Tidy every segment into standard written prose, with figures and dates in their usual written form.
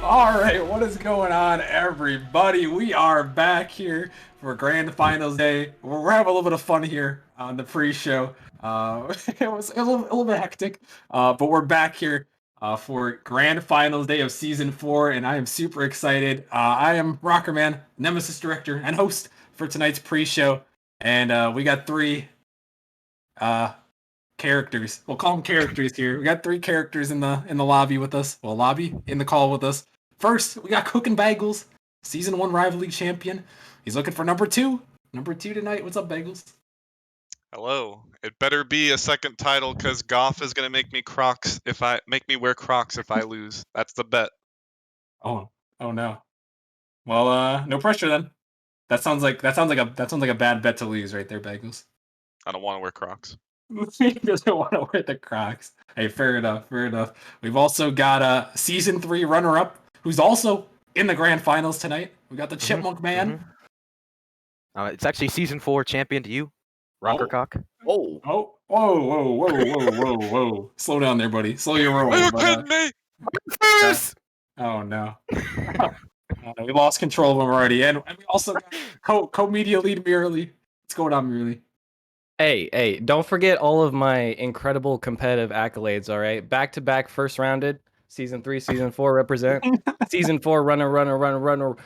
All right, what is going on, everybody? We are back here for Grand Finals Day. We're having a little bit of fun here on the pre-show. It was a little bit hectic, but we're back here for Grand Finals Day of Season 4, and I am super excited. I am Rockerman, Nemesis director and host for tonight's pre-show, and we got three uh, characters. We'll call them characters here. We got three characters in the lobby with us. Well, lobby in the call with us. First, we got Cookin' Bagels, season 1 rival league champion. He's looking for number two. Number 2 tonight. What's up, Bagels? Hello. It better be a second title because Goff is gonna make me wear Crocs if I lose. That's the bet. Oh no. Well, no pressure then. That sounds like a bad bet to lose right there, Bagels. I don't want to wear Crocs. He doesn't want to wear the Crocs. Hey, fair enough. Fair enough. We've also got a season 3 runner-up who's also in the grand finals tonight. We got the Chipmunk Man. It's actually season 4 champion to you, Oh. Rockercock. Oh, whoa. Slow down there, buddy. Slow your roll. Are you But, kidding me? oh, no. We lost control of him already. And we also got co-media lead Mirly. What's going on, Mirly? Hey, don't forget all of my incredible competitive accolades, all right? Back-to-back first rounded, season 3, season 4 represent. Season 4 runner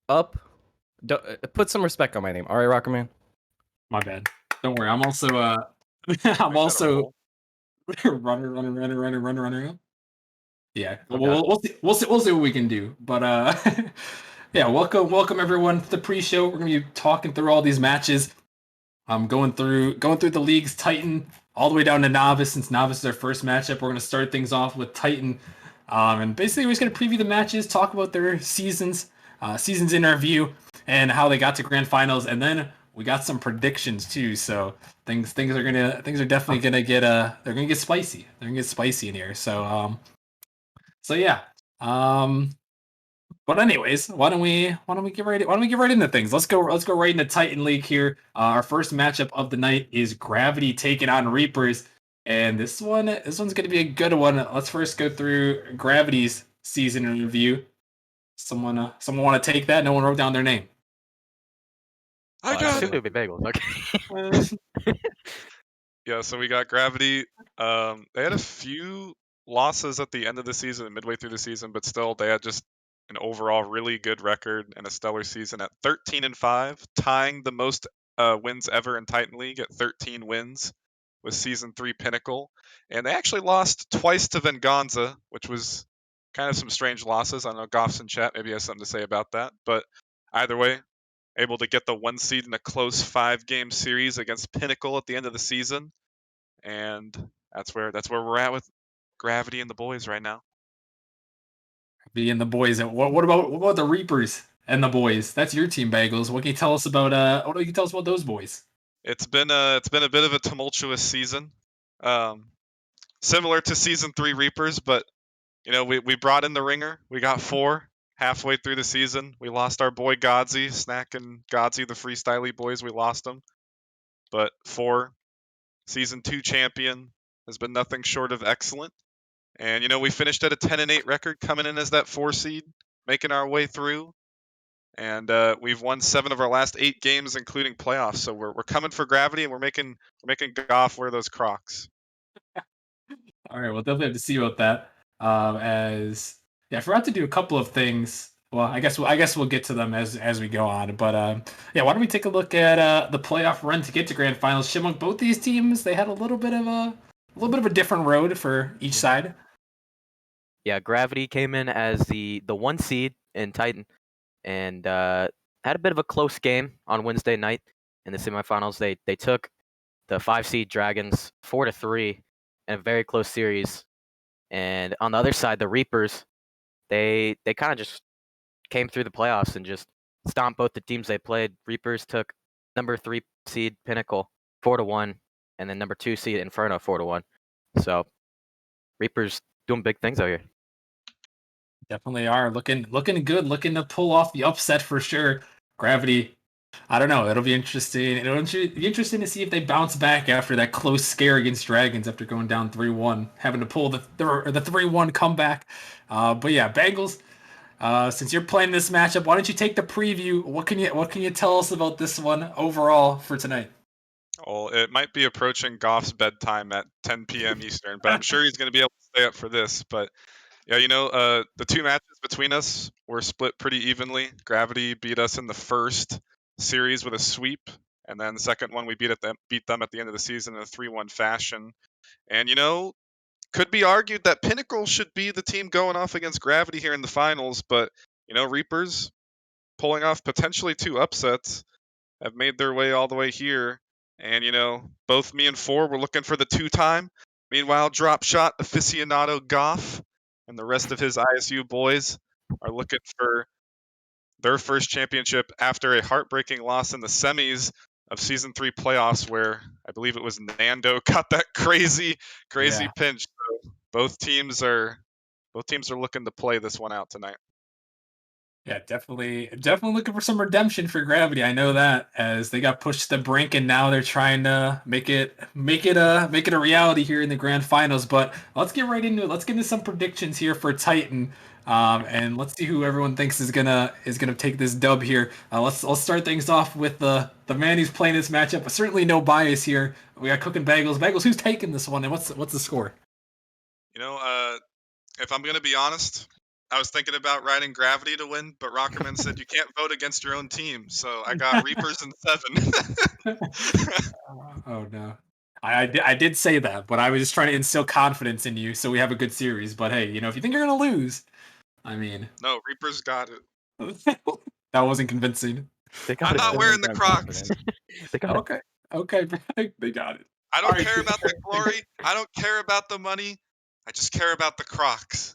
up. Put some respect on my name. All right, Rockerman? My bad. Don't worry. I'm also runner. Yeah, we'll see what we can do. But yeah, welcome everyone to the pre-show. We're gonna be talking through all these matches. Going through the league's Titan all the way down to Novice. Since Novice is our first matchup, we're gonna start things off with Titan. And basically we're just gonna preview the matches, talk about their seasons in our view, and how they got to grand finals, and then we got some predictions too. So things are definitely gonna get they're gonna get spicy. They're gonna get spicy in here. So yeah. But anyways, why don't we get right into things? Let's go right into Titan League here. Our first matchup of the night is Gravity taking on Reapers, and this one's gonna be a good one. Let's first go through Gravity's season in review. Someone want to take that? No one wrote down their name. I I got assumed it. it would be Bagels. Okay. Yeah, so we got Gravity. They had a few losses at the end of the season and midway through the season, but still they had just an overall really good record and a stellar season at 13-5, tying the most wins ever in Titan League at 13 wins with season 3 Pinnacle. And they actually lost twice to Venganza, which was kind of some strange losses. I know Goff's in chat, maybe he has something to say about that. But either way, able to get the 1 seed in a close 5-game series against Pinnacle at the end of the season. And that's where we're at with Gravity and the boys right now. Be in the boys. What about the Reapers and the boys? That's your team, Bagels. What can you tell us about those boys? It's been a bit of a tumultuous season, similar to season 3 Reapers, but we brought in the ringer. We got 4 halfway through the season. We lost our boy Godzi, Snack and Godzi, the freestyly boys. We lost them, but 4 season 2 champion has been nothing short of excellent. And we finished at a 10-8 record, coming in as that 4 seed, making our way through. And we've won 7 of our last 8 games, including playoffs. So we're coming for Gravity, and we're making Goff wear those Crocs. All right, we'll definitely have to see about that. I forgot to do a couple of things. Well, I guess we'll get to them as we go on. But yeah, why don't we take a look at the playoff run to get to grand finals? Shimon, both these teams, they had a little bit of a different road for each side. Yeah, Gravity came in as the 1 seed in Titan and had a bit of a close game on Wednesday night in the semifinals. They took the 5 seed Dragons 4-3 in a very close series. And on the other side, the Reapers, they kind of just came through the playoffs and just stomped both the teams they played. Reapers took number 3 seed Pinnacle 4-1, and then number 2 seed Inferno 4-1. So Reapers doing big things out here. Definitely are looking good, looking to pull off the upset for sure. Gravity I don't know. It'll be interesting. It'll be interesting to see if they bounce back after that close scare against Dragons after going down 3-1, having to pull the 3-1 comeback. But yeah, Bengals. Since you're playing this matchup, why don't you take the preview? What can you tell us about this one overall for tonight? Well, it might be approaching Goff's bedtime at 10 p.m. Eastern, but I'm sure he's going to be able to stay up for this. But yeah, the two matches between us were split pretty evenly. Gravity beat us in the first series with a sweep, and then the second one we beat them at the end of the season in a 3-1 fashion. And could be argued that Pinnacle should be the team going off against Gravity here in the finals, but Reapers pulling off potentially two upsets have made their way all the way here. And, both me and Four were looking for the two-time. Meanwhile, drop shot aficionado Goff and the rest of his ISU boys are looking for their first championship after a heartbreaking loss in the semis of season 3 playoffs, where I believe it was Nando got that crazy Yeah. pinch. So both teams are looking to play this one out tonight. Yeah, definitely looking for some redemption for Gravity. I know that, as they got pushed to the brink and now they're trying to make it a reality here in the grand finals. But let's get right into it. Let's get into some predictions here for Titan. And let's see who everyone thinks is gonna take this dub here. Let's start things off with the man who's playing this matchup. But certainly no bias here. We got Cooking Bagels. Bagels, who's taking this one, and what's the score? If I'm gonna be honest, I was thinking about riding Gravity to win, but Rockerman said you can't vote against your own team, so I got Reapers in 7. Oh no. I did say that, but I was just trying to instill confidence in you so we have a good series. But hey, if you think you're gonna lose, I mean, No, Reapers got it. that wasn't convincing. They got I'm it. not Though. wearing the Crocs. They got it. Okay, okay, they got it. I All don't right. care about the glory. I don't care about the money. I just care about the Crocs.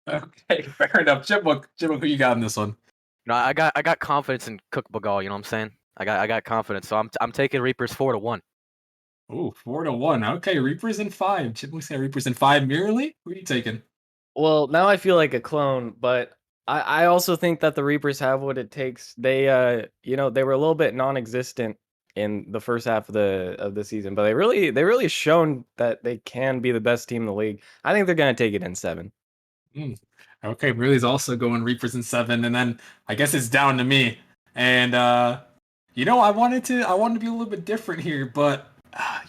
Okay, fair enough. Chipmunk, who you got in this one? No, I got confidence in Cook Bagal. You know what I'm saying? I got confidence, so I'm taking Reapers 4-1. Ooh, 4-1. Okay, Reapers in 5. Chipmunk's got Reapers in 5. Merely, who are you taking? Well, now I feel like a clone, but I also think that the Reapers have what it takes. They they were a little bit non-existent in the first half of the season, but they really shown that they can be the best team in the league. I think they're gonna take it in 7. Mm. Okay, Merely's also going Reapers in 7, and then I guess it's down to me. And I wanted to be a little bit different here, but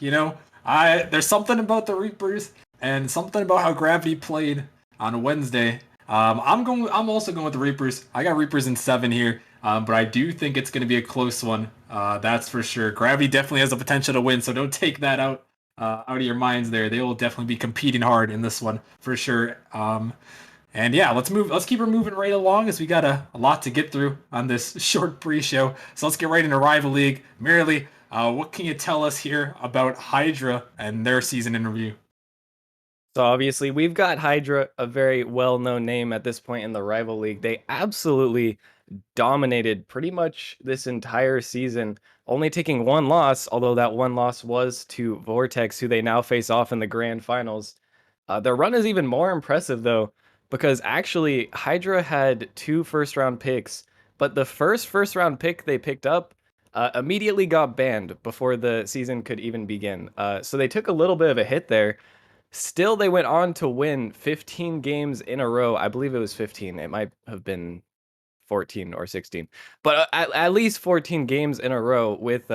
there's something about the Reapers and something about how Gravity played on Wednesday. I'm also going with the Reapers. I got Reapers in 7 here, but I do think it's going to be a close one. That's for sure. Gravity definitely has the potential to win, so don't take that out of your minds there. They will definitely be competing hard in this one for sure. And yeah, let's keep her moving right along, as we got a lot to get through on this short pre-show. So let's get right into Rival League. Merely, what can you tell us here about Hydra and their season in review? So obviously we've got Hydra, a very well-known name at this point in the Rival League. They absolutely dominated pretty much this entire season, only taking one loss, although that one loss was to Vortex, who they now face off in the grand finals. Their run is even more impressive, though, because actually Hydra had 2 first-round picks, but the first-round pick they picked up immediately got banned before the season could even begin. So they took a little bit of a hit there. Still, they went on to win 15 games in a row. I believe it was 15. It might have been 14 or 16, but at least 14 games in a row with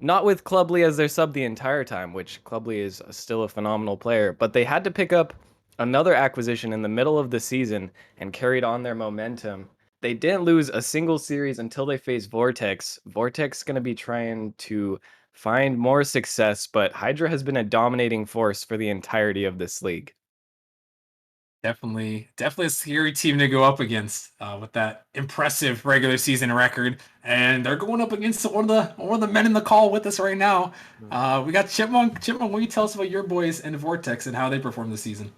not with Clubly as their sub the entire time, which Clubly is still a phenomenal player, but they had to pick up another acquisition in the middle of the season and carried on their momentum. They didn't lose a single series until they faced Vortex. Vortex going to be trying to find more success, but Hydra has been a dominating force for the entirety of this league. Definitely a scary team to go up against with that impressive regular season record, and they're going up against one of the men in the call with us right now. We got Chipmunk. Chipmunk, will you tell us about your boys in Vortex and how they performed this season?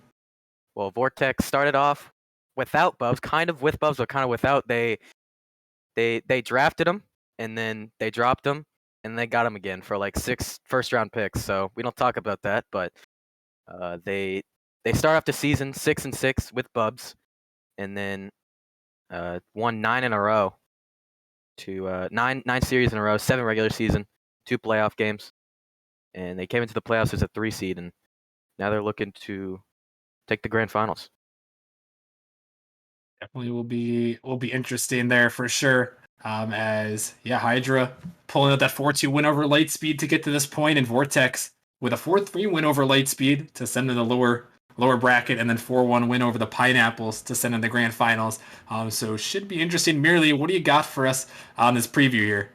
Well, Vortex started off without Bubs, kind of with Bubs, but kind of without. They drafted him, and then they dropped him, and they got him again for like 6 first-round picks. So we don't talk about that, but they start off the season 6-6 with Bubs, and then won 9 in a row. to nine series in a row, 7 regular season, 2 playoff games, and they came into the playoffs as a 3 seed, and now they're looking to take the grand finals. Definitely will be interesting there for sure. As Hydra pulling out that 4-2 win over Lightspeed to get to this point, and Vortex with a 4-3 win over Lightspeed to send in the lower bracket, and then 4-1 win over the Pineapples to send in the grand finals. So should be interesting. Merely, what do you got for us on this preview here?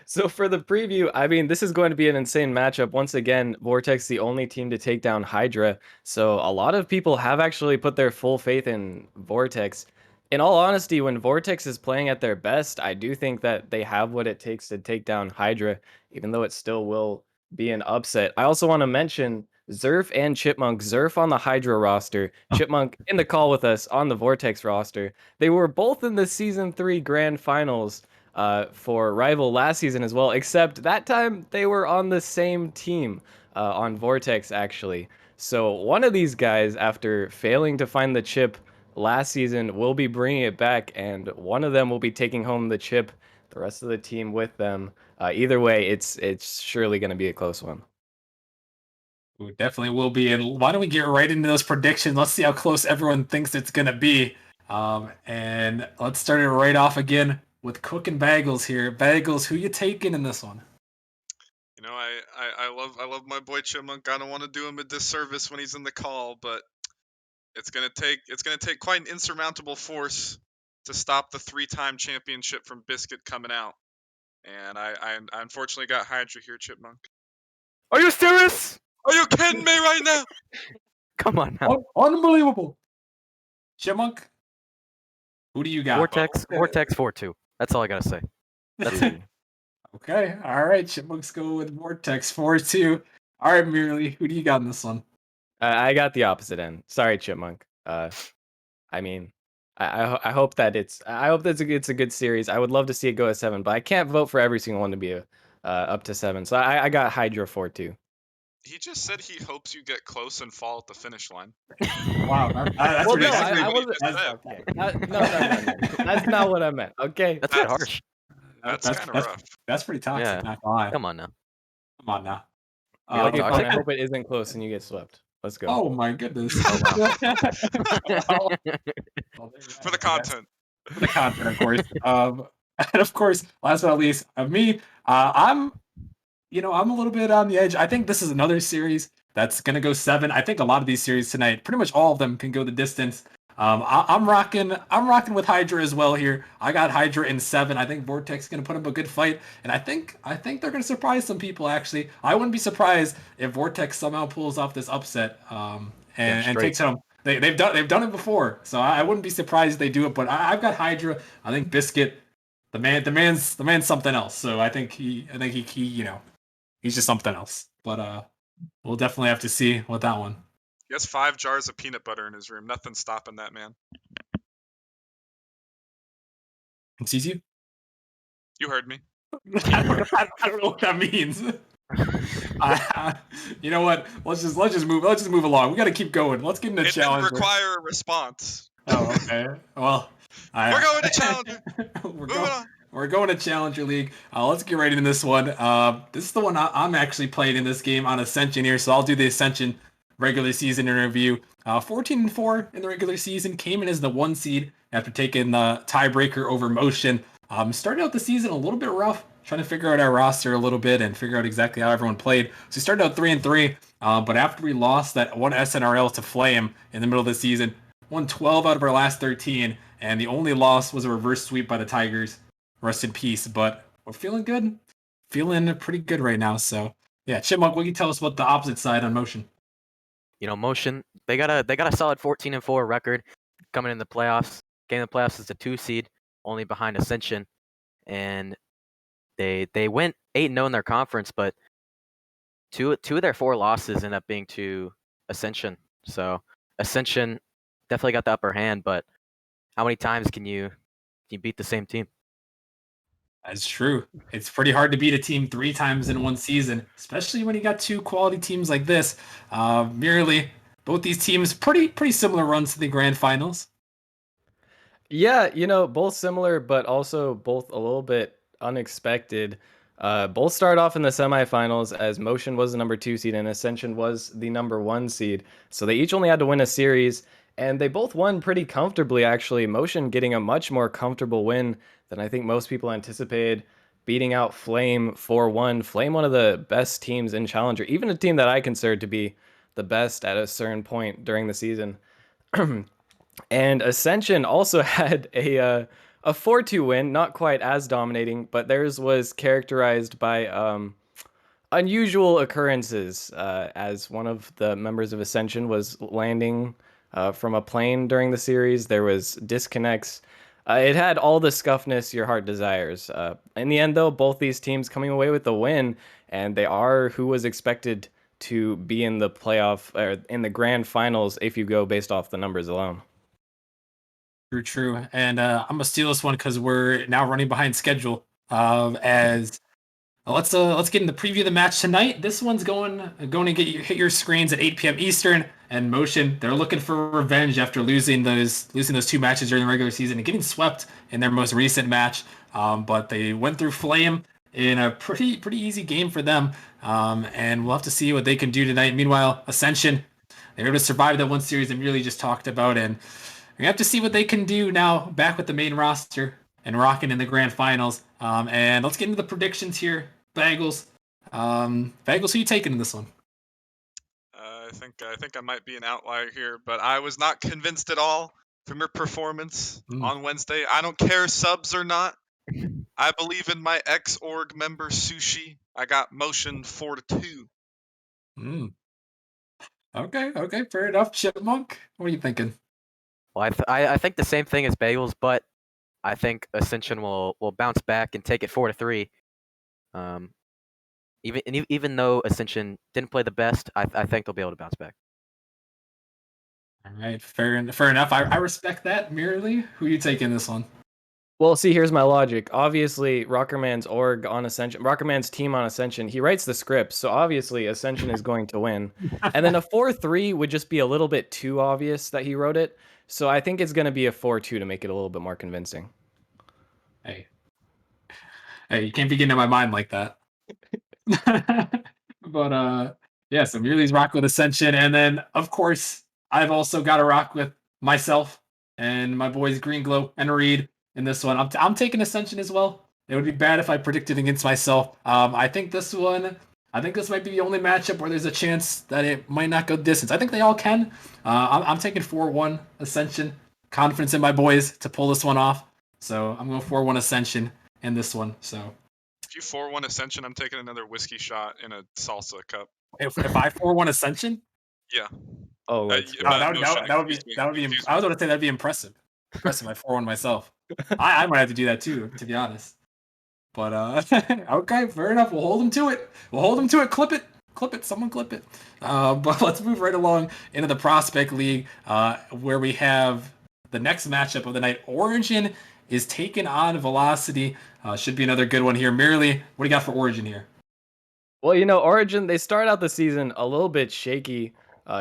So for the preview, I mean, this is going to be an insane matchup. Once again, Vortex the only team to take down Hydra. So a lot of people have actually put their full faith in Vortex. In all honesty, when Vortex is playing at their best, I do think that they have what it takes to take down Hydra, even though it still will be an upset. I also want to mention Zerf and Chipmunk. Zerf on the Hydra roster, Chipmunk in the call with us on the Vortex roster. They were both in the Season 3 Grand Finals for Rival last season as well, except that time they were on the same team on Vortex, actually. So one of these guys, after failing to find the chip last season, will be bringing it back, and one of them will be taking home the chip, the rest of the team with them. Either way, it's surely going to be a close one. Ooh, definitely will be. And why don't we get right into those predictions? Let's see how close everyone thinks it's going to be. And let's start it right off again with Cook and Bagels here. Bagels, who you taking in this one? You know, I love my boy Chipmunk. I don't want to do him a disservice when he's in the call, but it's gonna take quite an insurmountable force to stop the 3-time championship from Biscuit coming out. And I unfortunately got Hydra here, Chipmunk. Are you serious? Are you kidding me right now? Come on now. Unbelievable. Chipmunk, who do you got? Vortex 4-2. That's all I gotta say. That's it. Okay, all right. Chipmunks go with Vortex 4-2. All right, Merely, who do you got in this one? I got the opposite end. Sorry, Chipmunk. I mean, I hope that it's a good series. I would love to see it go to 7, but I can't vote for every single one to be up to 7. So I got Hydra 4-2. He just said he hopes you get close and fall at the finish line. Wow, that's Well, pretty. no, I what he wasn't. just said. Okay. No. That's not what I meant. Okay. That's a bit harsh. That's kind of rough. That's pretty toxic. Yeah. Not gonna lie. Come on now. Come on now. Okay, Toxic? fine. I hope it isn't close and you get swept. Let's go. Oh my goodness. Oh, Well, there you For have the it, I guess. content. For the content, of course. And of course, last but not least, me. I'm a little bit on the edge. I think this is another series that's gonna go 7. I think a lot of these series tonight, pretty much all of them, can go the distance. I'm rocking with Hydra as well here. I got Hydra in 7. I think Vortex is gonna put up a good fight, and I think they're gonna surprise some people. Actually, I wouldn't be surprised if Vortex somehow pulls off this upset and takes home. They've done it before, so I wouldn't be surprised if they do it. But I've got Hydra. I think Biscuit, the man's something else. So I think he he's just something else. But we'll definitely have to see with that one. He has 5 jars of peanut butter in his room. Nothing's stopping that man. Sees you? You heard me. I don't know what that means. You know what? Let's just move along. We got to keep going. Let's get into It didn't challenger. require a response. Oh, okay. Well, We're going to challenger. Moving on. We're going to Challenger League. Let's get right into this one. This is the one I'm actually playing in this game on Ascension here, so I'll do the Ascension regular season interview. 14-4 in the regular season, came in as the 1 seed after taking the tiebreaker over Motion. Started out the season a little bit rough, trying to figure out our roster a little bit and figure out exactly how everyone played. So we started out 3-3, but after we lost that one SNRL to Flame in the middle of the season, won 12 out of our last 13, and the only loss was a reverse sweep by the Tigers. Rest in peace, but we're feeling good. Feeling pretty good right now. So yeah, Chipmunk, what can you tell us about the opposite side on Motion? Motion, they got a solid 14-4 record coming in the playoffs. Getting the playoffs as a 2 seed, only behind Ascension, and they went 8-0 in their conference, but two of their 4 losses end up being to Ascension. So Ascension definitely got the upper hand, but how many times can you beat the same team? That's true. It's pretty hard to beat a team 3 times in one season, especially when you got 2 quality teams like this. Merely, both these teams pretty similar runs to the grand finals. Yeah, both similar, but also both a little bit unexpected. Both start off in the semifinals as Motion was the number 2 seed and Ascension was the number 1 seed. So they each only had to win a series, and they both won pretty comfortably, actually. Motion getting a much more comfortable win than I think most people anticipated, beating out Flame 4-1. Flame, one of the best teams in Challenger, even a team that I considered to be the best at a certain point during the season. And Ascension also had a 4-2 win, not quite as dominating, but theirs was characterized by unusual occurrences, as one of the members of Ascension was landing from a plane during the series. There was disconnects. It had all the scuffness your heart desires. In the end, though, both these teams coming away with the win, and they are who was expected to be in the playoff or in the grand finals if you go based off the numbers alone. True. And I'm gonna steal this one because we're now running behind schedule. As let's get in the preview of the match tonight. This one's going to hit your screens at 8 p.m. Eastern. And Motion, they're looking for revenge after losing those 2 matches during the regular season and getting swept in their most recent match. But they went through Flame in a pretty easy game for them. And we'll have to see what they can do tonight. Meanwhile, Ascension, they were able to survive that one series that really just talked about, and we have to see what they can do now back with the main roster and rocking in the grand finals. And let's get into the predictions here. Bagels. Bagels, who you taking in this one? I think I might be an outlier here, but I was not convinced at all from your performance on Wednesday. I don't care subs or not. I believe in my ex-org member Sushi. I got Motion 4-2. Okay, fair enough. Chipmunk, what are you thinking? Well, I think the same thing as Bagels, but I think Ascension will bounce back and take it 4-3. Even though Ascension didn't play the best, I think they'll be able to bounce back. All right, fair enough. I respect that. Merely, who you taking this one? Well, see, here's my logic. Obviously, Rockerman's org on Ascension, Rockerman's team on Ascension, he writes the script, so obviously Ascension is going to win. And then a 4-3 would just be a little bit too obvious that he wrote it. So I think it's going to be a 4-2 to make it a little bit more convincing. Hey, you can't be getting in my mind like that. But yeah, so Merely's rock with Ascension, and then of course I've also got to rock with myself and my boys Green Glow and Reed in this one. I'm taking Ascension as well. It would be bad if I predicted against myself. I think this might be the only matchup where there's a chance that it might not go distance. I think they all can. I'm taking 4-1 Ascension. Confidence in my boys to pull this one off. So I'm going 4-1 Ascension in this one. So If you 4-1 Ascension, I'm taking another whiskey shot in a salsa cup. if I 4-1 Ascension, Yeah. Oh, let's go. that would be. I was going to say that'd be impressive. I 4-1 myself. I might have to do that too, to be honest. But okay, fair enough. We'll hold them to it. Clip it. Someone clip it. But let's move right along into the Prospect League, where we have the next matchup of the night. Origin is taking on Velocity. Should be another good one here. Merely, what do you got for Origin here? Well, Origin, they start out the season a little bit shaky.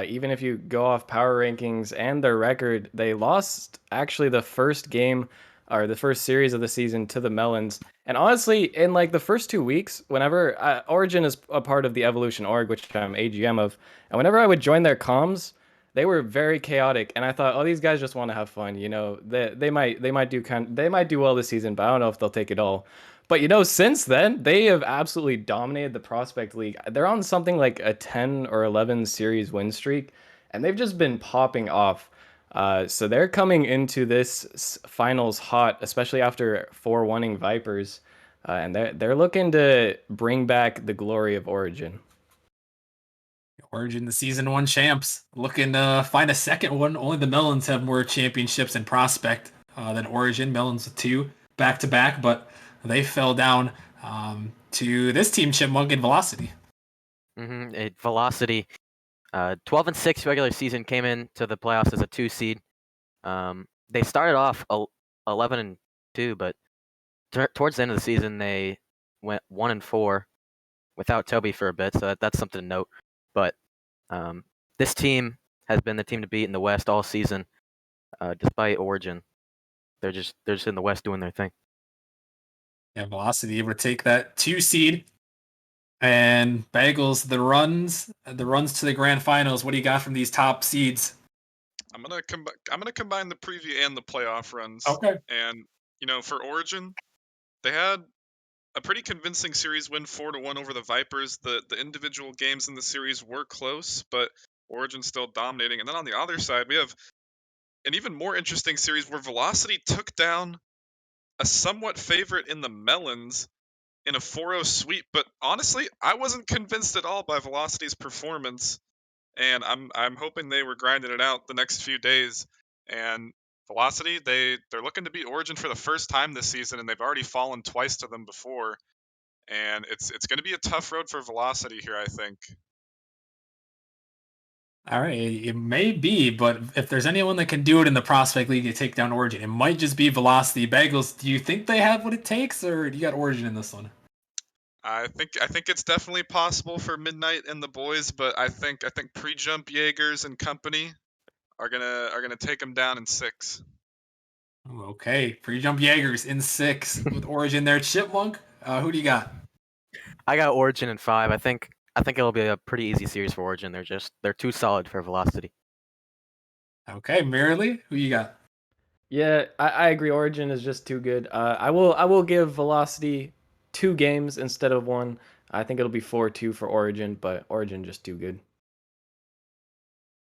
Even if you go off power rankings and their record, they lost actually the first game or the first series of the season to the Melons. And honestly, in like the first 2 weeks, whenever Origin is a part of the Evolution org, which I'm AGM of, and whenever I would join their comms, they were very chaotic. And I thought, oh, these guys just want to have fun. They might do well this season, but I don't know if they'll take it all. But since then, they have absolutely dominated the Prospect League. They're on something like a 10 or 11 series win streak, and they've just been popping off. So they're coming into this finals hot, especially after 4-1ing Vipers, and they're looking to bring back the glory of Origin. Origin, the season 1 champs, looking to find a second one. Only the Melons have more championships in Prospect than Origin. Melons with 2 back to back, but they fell down to this team, Chipmunk and Velocity. Velocity, 12-6 regular season, came into the playoffs as a 2 seed. They started off 11-2, but towards the end of the season they went 1-4 without Toby for a bit, so that's something to note. But this team has been the team to beat in the West all season, despite Origin. They're just in the West doing their thing. Yeah, Velocity able to take that 2 seed. And Bagels, the runs to the grand finals. What do you got from these top seeds? I'm gonna combine the preview and the playoff runs. Okay. And for Origin, they had a pretty convincing series win 4-1 over the Vipers. The individual games in the series were close, but Origin still dominating. And then on the other side, we have an even more interesting series where Velocity took down a somewhat favorite in the Melons in a 4-0 sweep. But honestly, I wasn't convinced at all by Velocity's performance, and I'm hoping they were grinding it out the next few days. And Velocity, they're looking to beat Origin for the first time this season, and they've already fallen twice to them before. And it's going to be a tough road for Velocity here, I think. All right, it may be, but if there's anyone that can do it in the Prospect League to take down Origin, it might just be Velocity. Bagels, do you think they have what it takes, or do you got Origin in this one? I think it's definitely possible for Midnight and the boys, but I think pre-jump Jaegers and company are gonna take them down in 6. Okay, pre-jump Jaegers in 6 with Origin there. Chipmunk, who do you got? I got Origin in 5. I think it'll be a pretty easy series for Origin. They're too solid for Velocity. Okay, Merrily, who you got? Yeah, I agree. Origin is just too good. I will give Velocity 2 games instead of 1. I think it'll be 4-2 for Origin, but Origin just too good.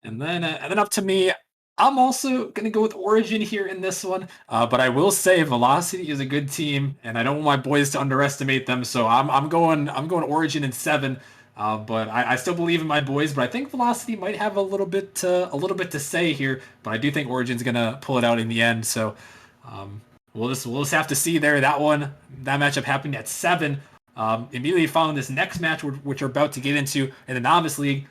And then up to me. I'm also gonna go with Origin here in this one, but I will say Velocity is a good team, and I don't want my boys to underestimate them. So I'm going Origin in 7. But I still believe in my boys, but I think Velocity might have a little bit to say here. But I do think Origin's gonna pull it out in the end. So we'll just have to see there. That matchup happened at 7. Immediately following this next match, which we're about to get into in the Novice League,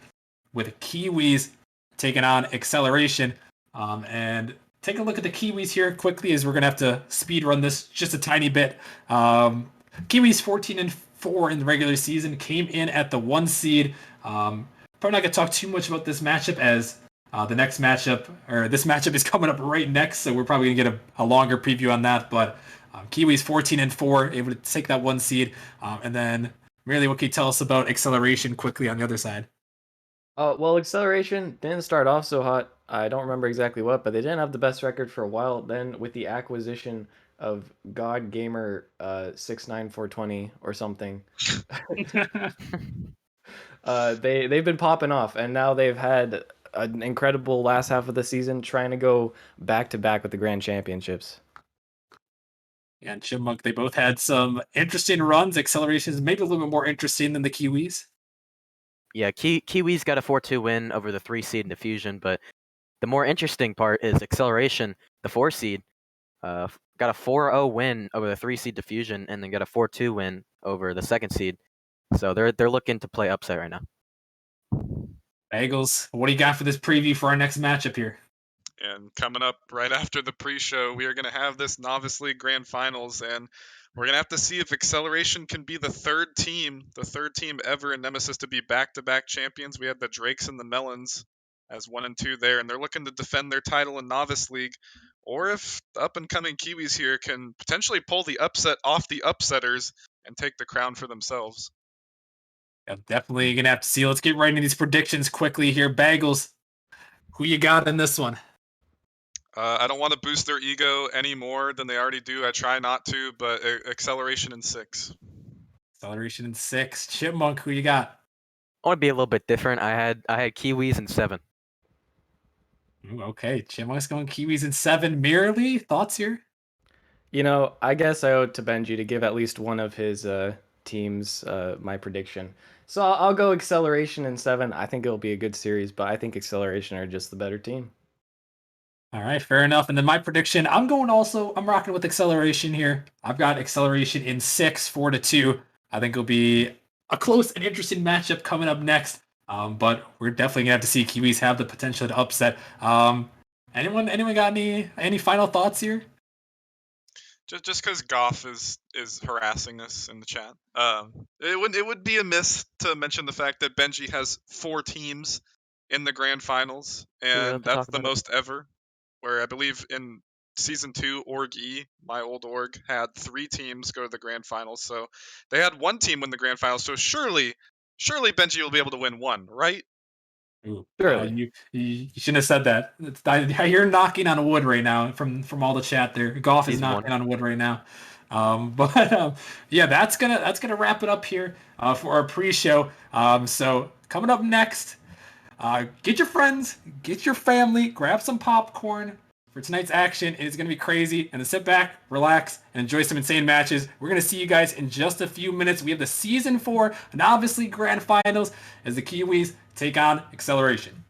with Kiwis taking on Acceleration. And take a look at the Kiwis here quickly, as we're going to have to speed run this just a tiny bit. Kiwis 14-4 in the regular season, came in at the 1 seed. Probably not going to talk too much about this matchup, as this matchup is coming up right next, so we're probably going to get a longer preview on that. But Kiwis 14-4, able to take that 1 seed. And then, Merely, what can you tell us about Acceleration quickly on the other side? Well, Acceleration didn't start off so hot. I don't remember exactly what, but they didn't have the best record for a while. Then with the acquisition of God Gamer 69420 or something, they've been popping off, and now they've had an incredible last half of the season, trying to go back to back with the Grand Championships. Yeah, and Chipmunk, they both had some interesting runs. Acceleration is maybe a little bit more interesting than the Kiwis. Yeah, Kiwis got a 4-2 win over the 3 seed in Diffusion, but the more interesting part is Acceleration, the 4 seed, got a 4-0 win over the 3 seed Diffusion, and then got a 4-2 win over the 2nd seed. So they're looking to play upset right now. Bagels, what do you got for this preview for our next matchup here? And coming up right after the pre-show, we are going to have this Novice League Grand Finals, and we're going to have to see if Acceleration can be the third team ever in Nemesis to be back-to-back champions. We had the Drakes and the Melons as 1 and 2 there, and they're looking to defend their title in Novice League. Or if the up-and-coming Kiwis here can potentially pull the upset off the upsetters and take the crown for themselves. Yeah, definitely going to have to see. Let's get right into these predictions quickly here. Bagels, who you got in this one? I don't want to boost their ego any more than they already do. I try not to, but Acceleration in 6. Acceleration in 6. Chipmunk, who you got? I want to be a little bit different. I had Kiwis in 7. Ooh, okay, Chipmunk's going Kiwis in 7. Merely, thoughts here? I guess I owe it to Benji to give at least one of his teams my prediction. So I'll go Acceleration in 7. I think it'll be a good series, but I think Acceleration are just the better team. All right, fair enough. And then my prediction, I'm rocking with Acceleration here. I've got Acceleration in 6, 4-2. I think it'll be a close and interesting matchup coming up next. But we're definitely gonna have to see Kiwis have the potential to upset. Anyone got any final thoughts here? Just because Goff is harassing us in the chat, it would be amiss to mention the fact that Benji has 4 teams in the Grand Finals, we have and to that's talk the about it? most ever. Where I believe in Season 2 Org E, my old org, had 3 teams go to the grand finals. So they had 1 team win the grand finals. So surely Benji will be able to win 1, right? Ooh, Surely. you shouldn't have said that. You're knocking on wood right now from all the chat there. Golf is Season knocking 1. on wood right now. But yeah, that's gonna wrap it up here for our pre-show. So coming up next, get your friends, get your family, grab some popcorn for tonight's action. It is going to be crazy. And then sit back, relax, and enjoy some insane matches. We're going to see you guys in just a few minutes. We have the Season 4 Novice League Grand Finals as the Kiwis take on Acceleration.